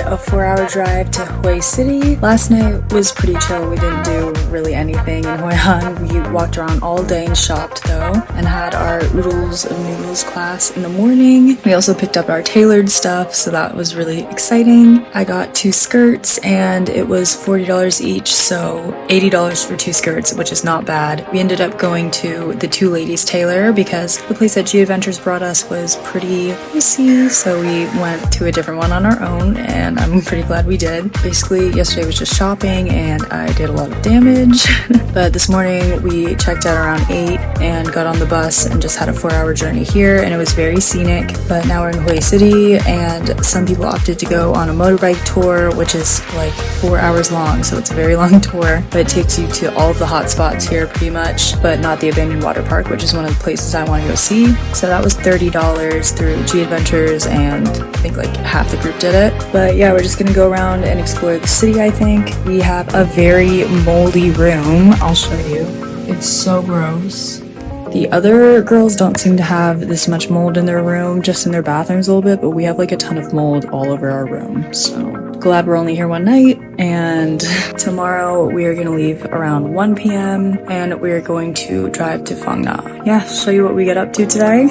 a 4-hour drive to Hue City. Last night was pretty chill. We didn't do really anything in Hue An. We walked around all day and shopped though, and had our oodles of noodles class in the morning. We also picked up our tailored stuff, so that was really exciting. I got 2 skirts and it was $40 each, so $80 for 2 skirts, which is not bad. We ended up going to the Two Ladies tailor because the place that Gadventures brought us was pretty pricey, so we went to a different one on our own, and I'm pretty glad we did. Basically, yesterday was just shopping and I did a lot of damage, but this morning we checked out around 8 and got on the bus and just had a 4-hour journey here, and it was very scenic. But now we're in Hue City, and some people opted to go on a motorbike tour, which is like 4 hours long, so it's a very long tour, but it takes you to all of the hot spots here pretty much, but not the abandoned water park, which is one of the places I want to go see. So that was $30 through Gadventures, and I think like half the group did it. But yeah, we're just gonna go around and explore the city. I think we have a very moldy room. I'll show you. It's so gross. The other girls don't seem to have this much mold in their room, just in their bathrooms a little bit, but we have like a ton of mold all over our room. So glad we're only here one night, and tomorrow we are going to leave around 1 p.m. and we're going to drive to Phong Nha. Yeah, show you what we get up to today.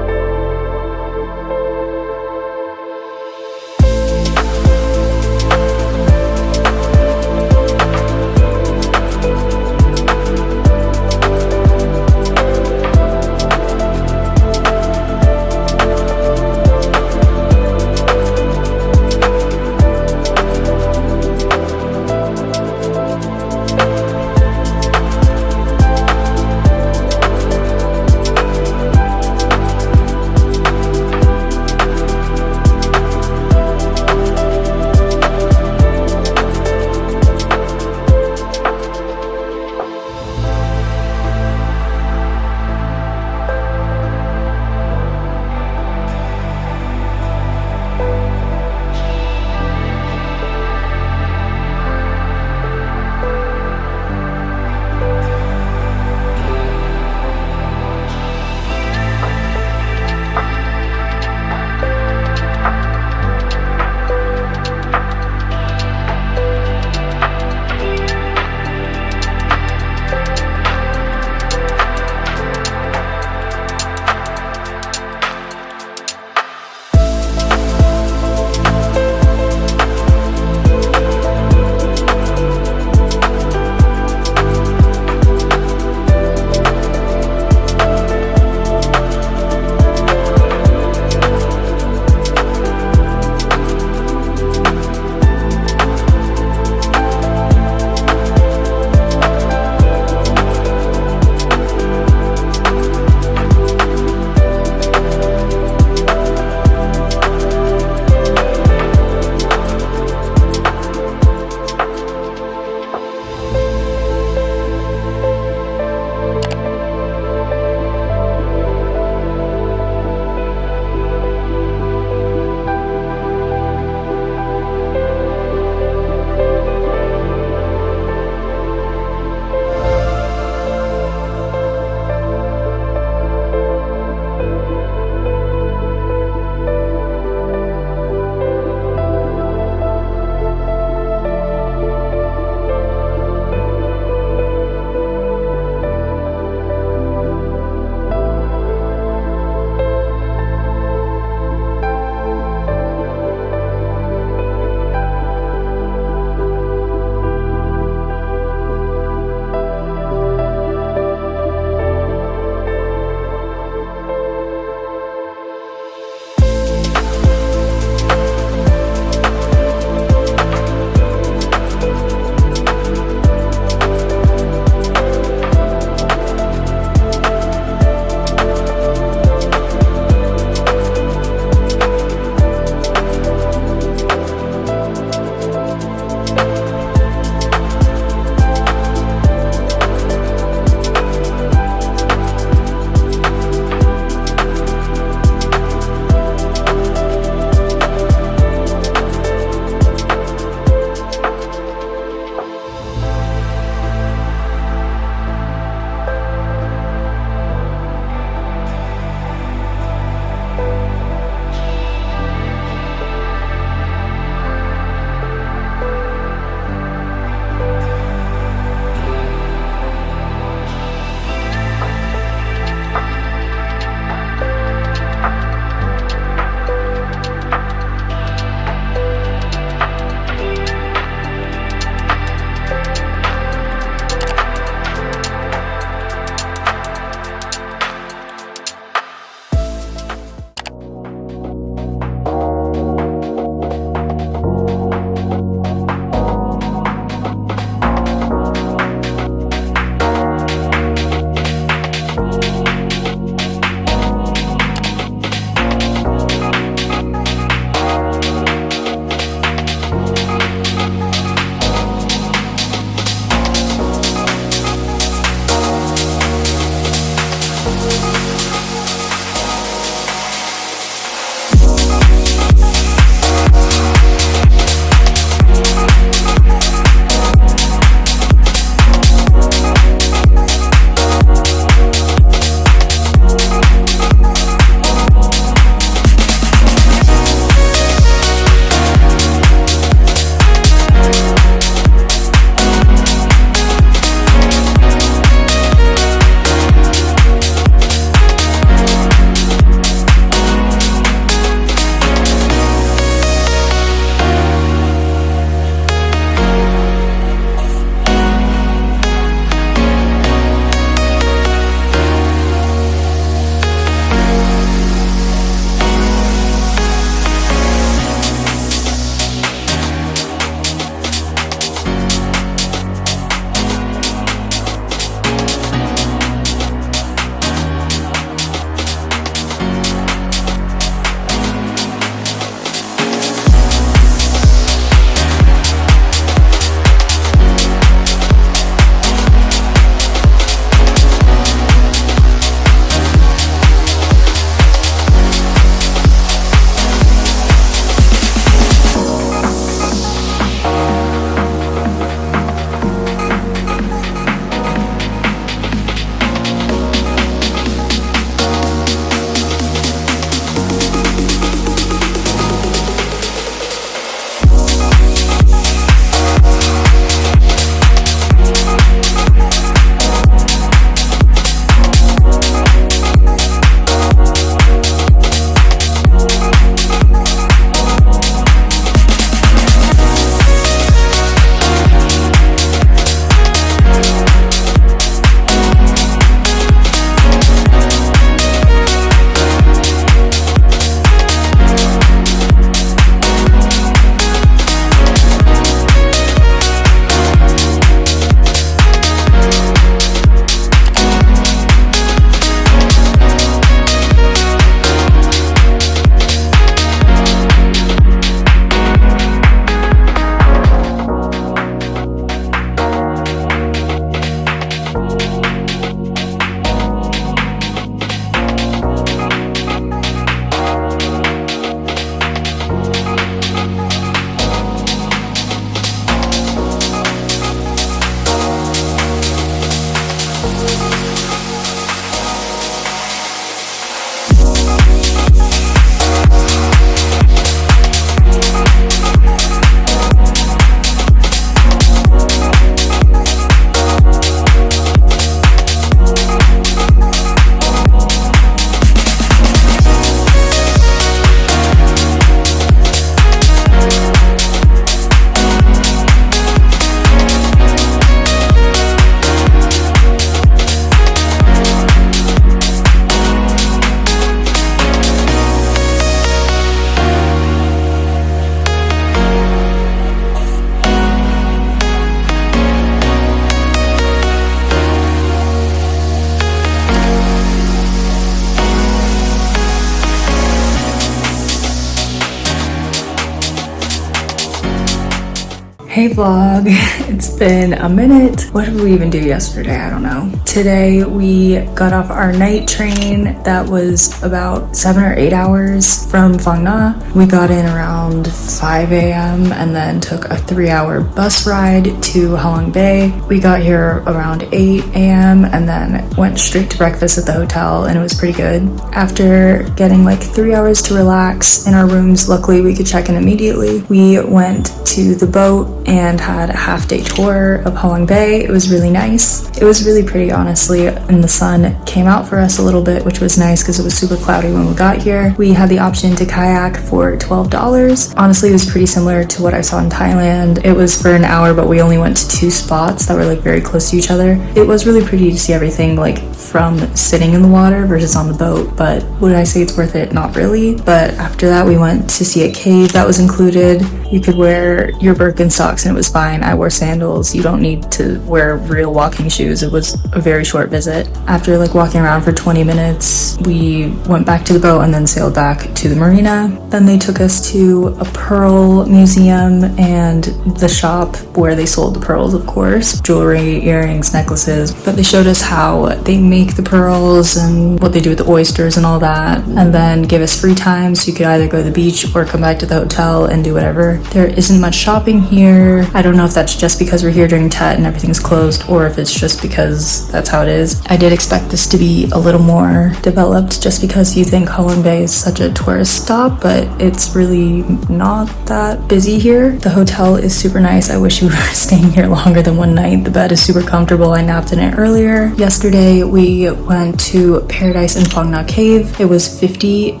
Hey vlog, it's been a minute. What did we even do yesterday? I don't know. Today we got off our night train that was about 7 or 8 hours from Phong Nha. We got in around 5 a.m. and then took a 3-hour bus ride to Halong Bay. We got here around 8 a.m. and then went straight to breakfast at the hotel, and it was pretty good. After getting like 3 hours to relax in our rooms, luckily we could check in immediately. We went to the boat and had a half-day tour of Halong Bay. It was really nice. It was really pretty, honestly, and the sun came out for us a little bit, which was nice because it was super cloudy when we got here. We had the option to kayak for $12. Honestly, it was pretty similar to what I saw in Thailand. It was for an hour, but we only went to 2 spots that were like very close to each other. It was really pretty to see everything like from sitting in the water versus on the boat, but would I say it's worth it? Not really. But after that, we went to see a cave that was included. You could wear your Birkenstocks and it was fine. I wore sandals. You don't need to wear real walking shoes. It was a very short visit. After like walking around for 20 minutes, we went back to the boat and then sailed back to the marina. Then they took us to a pearl museum and the shop where they sold the pearls, of course. Jewelry, earrings, necklaces. But they showed us how they make the pearls and what they do with the oysters and all that. And then gave us free time so you could either go to the beach or come back to the hotel and do whatever. There isn't much shopping here. I don't know if that's just because we're here during Tet and everything's closed, or if it's just because that's how it is. I did expect this to be a little more developed just because you think Halong Bay is such a tourist stop, but it's really not that busy here. The hotel is super nice. I wish we were staying here longer than one night. The bed is super comfortable. I napped in it earlier. Yesterday we went to Paradise in Phong Nha Cave. It was $50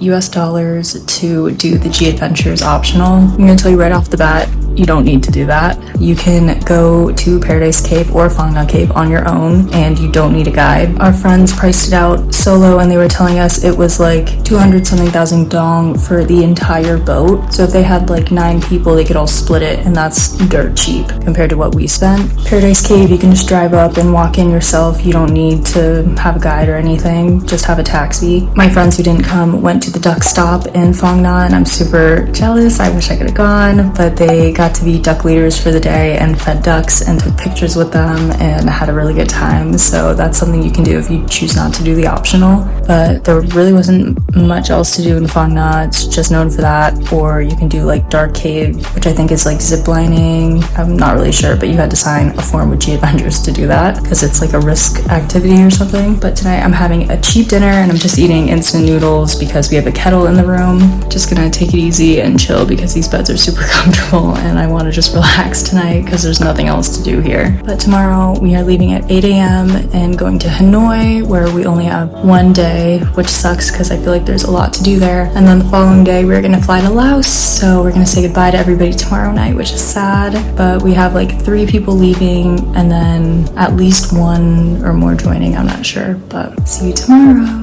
to do the Gadventures optional. I'm gonna tell you right off the bat, you don't need to do that. You can go to Paradise Cave or Phong Nha Cave on your own and you don't need a guide. Our friends priced it out solo and they were telling us it was like 200 something thousand dong for the entire boat. So if they had like 9 people, they could all split it, and that's dirt cheap compared to what we spent. Paradise Cave, you can just drive up and walk in yourself. You don't need to have a guide or anything, just have a taxi. My friends who didn't come went to the duck stop in Phong Nha and I'm super jealous. I wish I could have gone, but they got to be duck leaders for the day and fed ducks and took pictures with them and had a really good time. So that's something you can do if you choose not to do the optional. But there really wasn't much else to do in Phong Nha. It's just known for that. Or you can do like Dark Cave, which I think is like zip lining. I'm not really sure, but you had to sign a form with Gadventures to do that because it's like a risk activity or something. But tonight I'm having a cheap dinner and I'm just eating instant noodles because we have a kettle in the room. Just gonna take it easy and chill because these beds are super comfortable and I want to just relax tonight because there's nothing else to do here. But tomorrow we are leaving at 8 a.m. and going to Hanoi, where we only have one day, which sucks because I feel like there's a lot to do there. And then the following day we're gonna fly to Laos, so we're gonna say goodbye to everybody tomorrow night, which is sad. But we have like 3 people leaving and then at least 1 or more joining, I'm not sure, but see you tomorrow.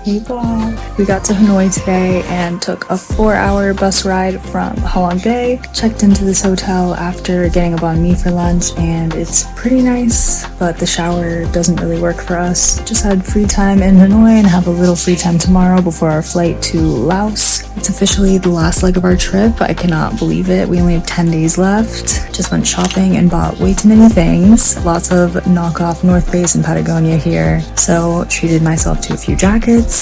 Hey vlog. We got to Hanoi today and took a 4-hour bus ride from Halong Bay. Checked into this hotel after getting a banh mi for lunch, and it's pretty nice, but the shower doesn't really work for us. Just had free time in Hanoi and have a little free time tomorrow before our flight to Laos. It's officially the last leg of our trip. I cannot believe it. We only have 10 days left. Just went shopping and bought way too many things. Lots of knockoff North Face and Patagonia here. So treated myself to a few jackets.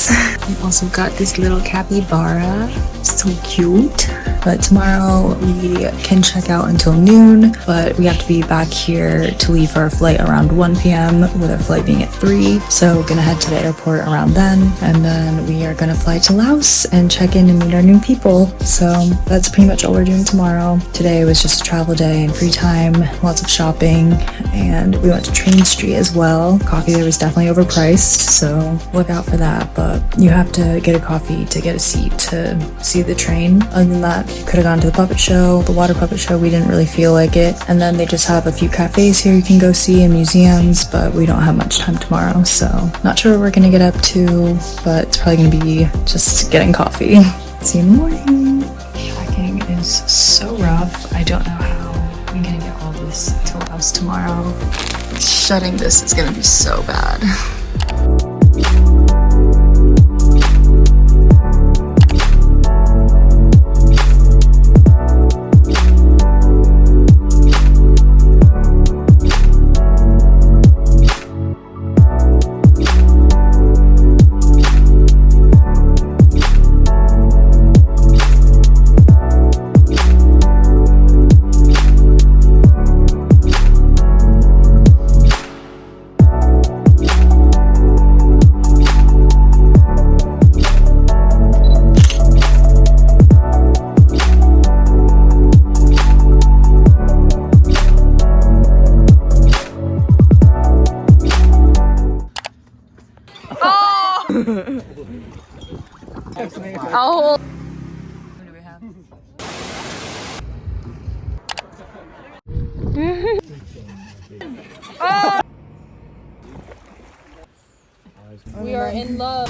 We also got this little capybara. So cute. But tomorrow we can check out until noon, but we have to be back here to leave for our flight around 1 p.m. with our flight being at 3. So gonna head to the airport around then, and then we are gonna fly to Laos and check in and meet our new people. So that's pretty much all we're doing tomorrow. Today was just a travel day and free time, lots of shopping, and we went to Train Street as well. Coffee there was definitely overpriced, so look out for that, but you have to get a coffee to get a seat to see the train. Other than that, could have gone to the puppet show, the water puppet show. We didn't really feel like it. And then they just have a few cafes here you can go see and museums, but we don't have much time tomorrow, so not sure what we're gonna get up to, but it's probably gonna be just getting coffee. See you in the morning. Packing is so rough. I don't know how I'm gonna get all this to Laos tomorrow. Shutting this is gonna be so bad. Oh. Who do we have? Oh. We are in love.